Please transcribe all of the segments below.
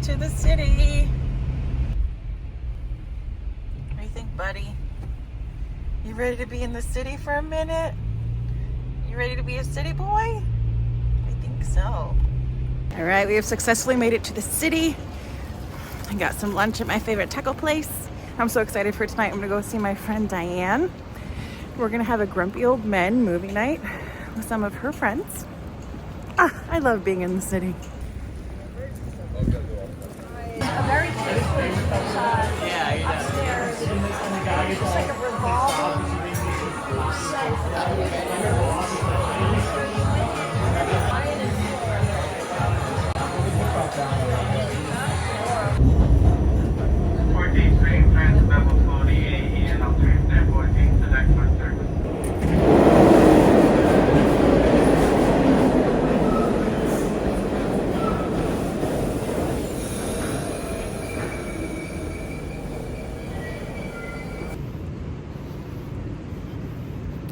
into the city. What do you think, buddy? You ready to be in the city for a minute? You ready to be a city boy? I think so. All right, we have successfully made it to the city. I got some lunch at my favorite taco place. I'm so excited for tonight. I'm gonna go see my friend Diane. We're gonna have a grumpy old men movie night with some of her friends. I love being in the city. A very big upstairs. It's like a revolving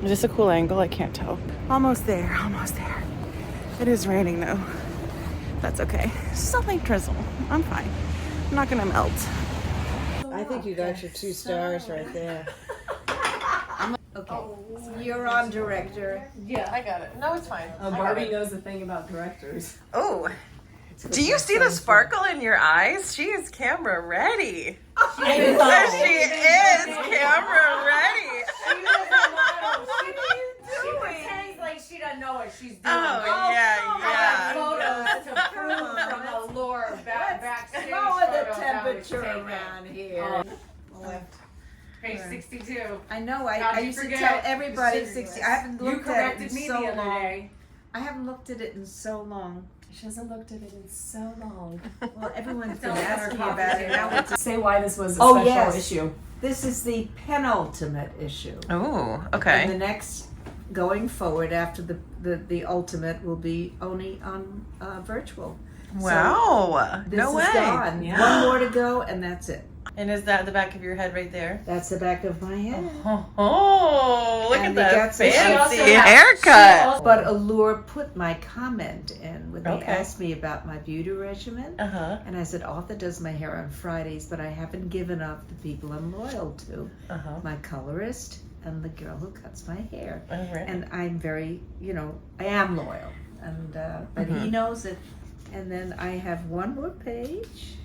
Is this a cool angle? I can't tell. Almost there, almost there. It is raining though. That's okay. Something drizzle. I'm fine. I'm not gonna melt. I think you got your 2 stars right there. Okay. You're on director. Yeah, I got it. No, it's fine. Barbie knows a thing about directors. Oh, do you see the sparkle in your eyes? She is camera ready. She is camera ready. She pretends like she doesn't know what she's doing. Oh, yeah. Photos to prove from the lure backstage. Lower the photos temperature I was taking. around here. Page 62. I know. I How'd you used to forget? tell everybody 60. I haven't You looked at it corrected in me so the other long. day. I haven't looked at it in so long. She hasn't looked at it in so long. Well, everyone's been Don't let her asking coffee about it. table. Now it's, Say why this was a Oh, special yes. issue. this is the penultimate issue. Oh, And the okay. next, going forward after the ultimate, will be only on virtual. Wow. This No is way. gone. Yeah. One more to go, and that's it. And is that the back of your head right there? That's the back of my head. Oh, look And at they that got some- fancy She also haircut. But Allure put my comment in when they Okay. asked me about my beauty regimen. Uh-huh. And I said, Arthur does my hair on Fridays, but I haven't given up the people I'm loyal to. Uh-huh. My colorist and the girl who cuts my hair. All right. And I'm very, I am loyal. And but he knows it. And then I have one more page.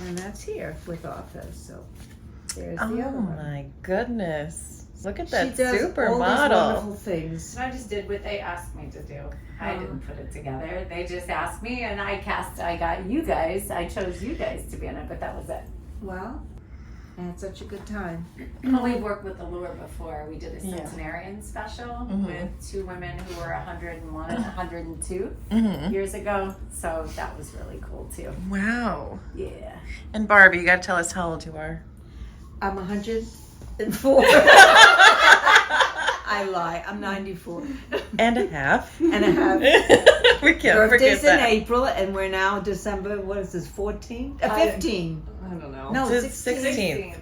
And that's here with Arthur. So there's the other Oh one. my goodness. Look at She that does all these supermodel. wonderful things. I just did what they asked me to do. I didn't put it together. They just asked me, and I got you guys. I chose you guys to be in it, but that was it. Well, I had such a good time. We worked with Allure before. We did a Yeah. centenarian special Mhm. with 2 women who were 101 and 102 Mm-hmm. years ago. So that was really cool too. Wow. Yeah. And Barbie, you gotta tell us how old you are. I'm 104. I lie. I'm 94 And a half. and a half. We can't Birthday's forget in that. April, and we're now December. What is this? 14? 15? I don't know. No, It's 16.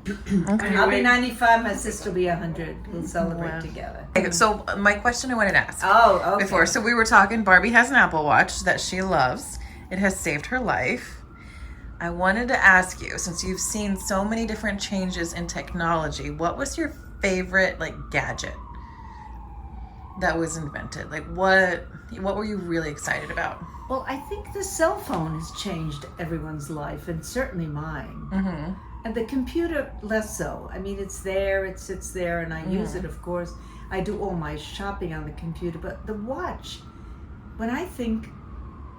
16th. Okay. I'll be 95. My sister will be 100. We'll celebrate Wow. together. Okay, so my question I wanted to ask Oh, okay. before. So we were talking, Barbie has an Apple Watch that she loves. It has saved her life. I wanted to ask you, since you've seen so many different changes in technology, what was your favorite gadget that was invented? What were you really excited about? Well, I think the cell phone has changed everyone's life, and certainly mine. Mm-hmm. And the computer, less so. I mean, it's there, it sits there, and I use it, of course. I do all my shopping on the computer, but the watch, when I think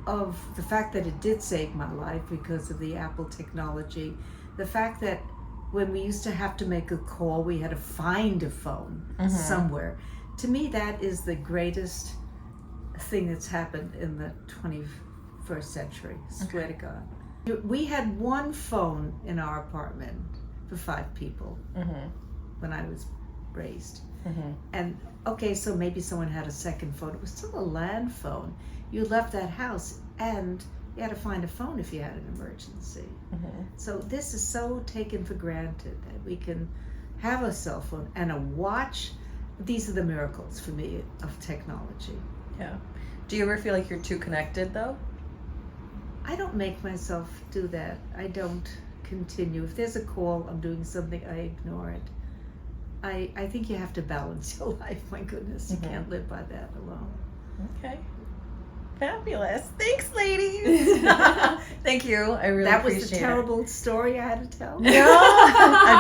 of the fact that it did save my life because of the Apple technology, the fact that when we used to have to make a call, we had to find a phone somewhere. To me, that is the greatest thing that's happened in the 21st century. Swear to God. We had one phone in our apartment for 5 people when I was raised. And okay, so maybe someone had a second phone. It was still a land phone. You left that house and you had to find a phone if you had an emergency. So this is so taken for granted that we can have a cell phone and a watch. These are the miracles for me of technology. Yeah. Do you ever feel like you're too connected though? I don't make myself do that. I don't continue. If there's a call, I'm doing something, I ignore it. I think you have to balance your life. My goodness, you can't live by that alone. Okay. Fabulous. Thanks, ladies. Thank you. I really That was appreciate the terrible story I had to tell. No. Do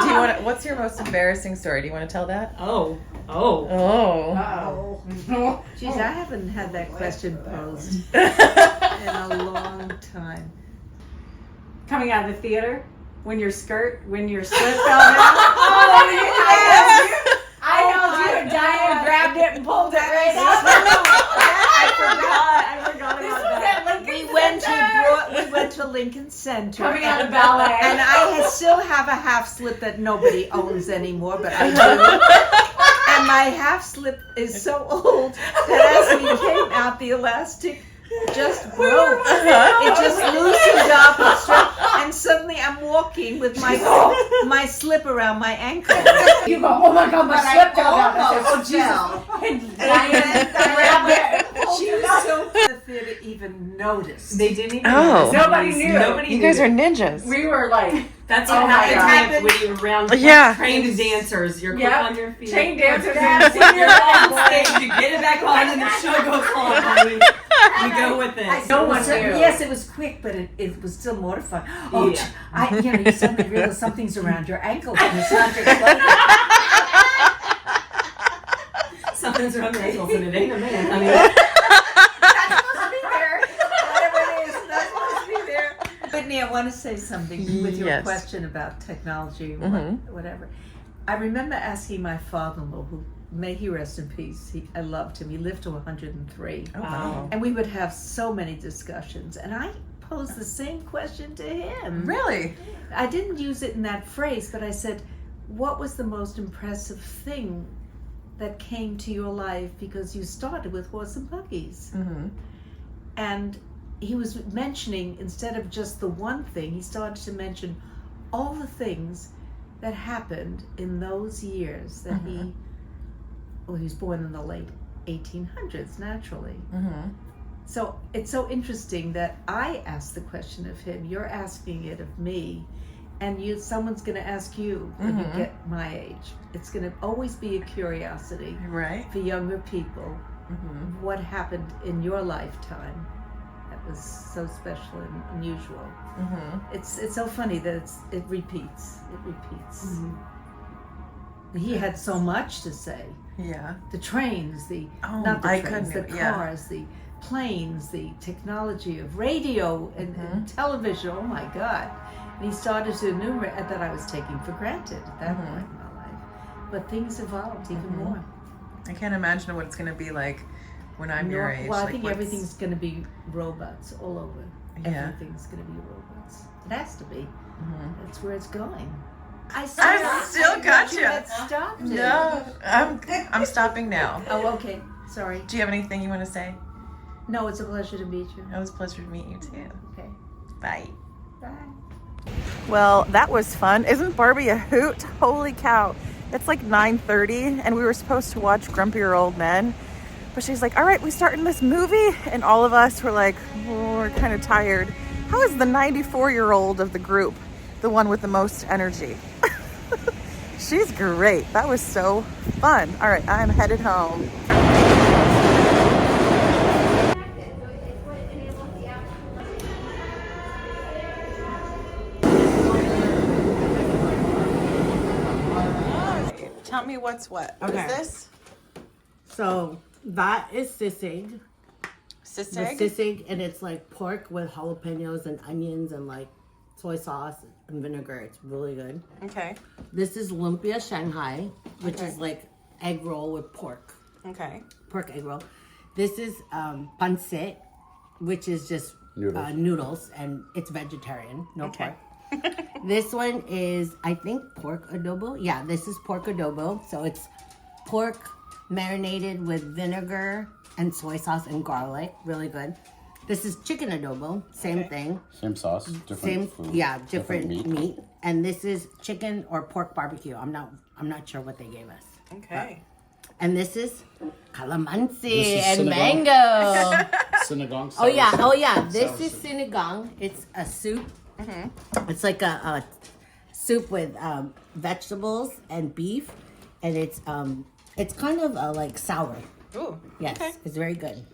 you want? What's your most embarrassing story? Do you want to tell that? Oh. Oh. Geez, I haven't had that question posed in a long time. Coming out of the theater, when your slip fell down. I held you and Diane grabbed it and pulled it right out. I forgot about that. We went to Lincoln Center. Coming out of ballet. And I still have a half slip that nobody owns anymore, but I do. And my half slip is so old that as we came out, the elastic just broke. It just loosened up and suddenly I'm walking with my slip around my ankle. You go, oh my God, my slip fell down. I said, oh Jesus. And Diane grabbed it. She was so the theater even noticed. They didn't even Oh. Nobody knew. Nobody You knew. guys are ninjas. We were like, That's Oh what my happens God. when you're around Yeah. trained dancers. You're quick Yep. on your feet. chain dancers. You're on stage, you get it back on, and the show goes on. Honey. We go with it. No one knew. Yes, it was quick, but it was still mortifying. Oh, Yeah. you suddenly realize something's around your ankle and it's not your clothing. Something's around the ankles and it ain't a man. I mean, That's supposed to be there. Whatever it is, that's supposed to be there. Whitney, I want to say something with your Yes. question about technology, Mhm. whatever. I remember asking my father-in-law, who may he rest in peace. I loved him. He lived to 103. Oh, wow. And we would have so many discussions. And I posed the same question to him. Really? I didn't use it in that phrase, but I said, what was the most impressive thing that came to your life because you started with horse and buggies? Mm-hmm. And he was mentioning, instead of just the one thing, he started to mention all the things that happened in those years that he was born in the late 1800s, naturally. Mm-hmm. So it's so interesting that I asked the question of him, you're asking it of me, and someone's going to ask you when you get my age. It's going to always be a curiosity Right. for younger people. Mm-hmm. What happened in your lifetime that was so special and unusual? Mm-hmm. It's so funny that it repeats. It repeats. He had so much to say. Yeah. The trains, Oh, not the I trains, the couldn't. Yeah. cars, the planes, the technology of radio and television. Oh my God. And he started to enumerate that I was taking for granted at that point in my life. But things evolved even more. I can't imagine what it's going to be like when I'm your age. Well, I like, think what's- everything's going to be robots all over. Yeah. Everything's going to be robots. It has to be. Mhm. That's where it's going. I still got you. had stopped it. No, I'm stopping now. Oh, okay. Sorry. Do you have anything you want to say? No, it's a pleasure to meet you. It was a pleasure to meet you too. Okay. Bye. Bye. Well, that was fun. Isn't Barbie a hoot? Holy cow. It's like 9:30 and we were supposed to watch Grumpier Old Men. But she's like, all right, we starting this movie? And all of us were like, oh, we're kind of tired. How is the 94-year-old of the group the one with the most energy? She's great. That was so fun. All right, I'm headed home. Tell me what's what. What Okay. is this? So that is sisig. Sisig? The sisig, and it's like pork with jalapenos and onions and like soy sauce and vinegar. It's really good. Okay. This is lumpia Shanghai, which is like egg roll with pork. Okay. Pork egg roll. This is pancit, which is just noodles, and it's vegetarian, no Okay. pork. This one is, I think, pork adobo. Yeah, this is pork adobo. So it's pork marinated with vinegar and soy sauce and garlic. Really good. This is chicken adobo. Same thing. Same sauce, different Same, food. yeah, different meat. meat. And this is chicken or pork barbecue. I'm not sure what they gave us. Okay. And this is calamansi This is and Senegal. mango. Sinigang. Oh yeah, sour oh yeah. This Sour is soup. sinigang. It's a soup. It's like a soup with vegetables and beef, and it's kind of like sour. Ooh. Yes, Okay. it's very good.